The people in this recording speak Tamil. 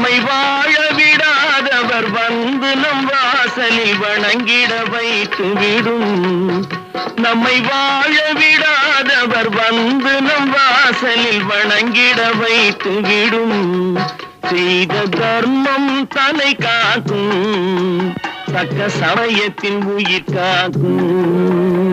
நம்மை வாழ விடாதவர் வந்து நம் வாசலில் வணங்கிட வைத்து விடும். நம்மை வாழ விடாதவர் வந்து நம் வாசலில் வணங்கிட வைத்து விடும். செய்த தர்மம் தன்னை காக்கும், தக்க சமயத்தின் உயிர் காக்கும்.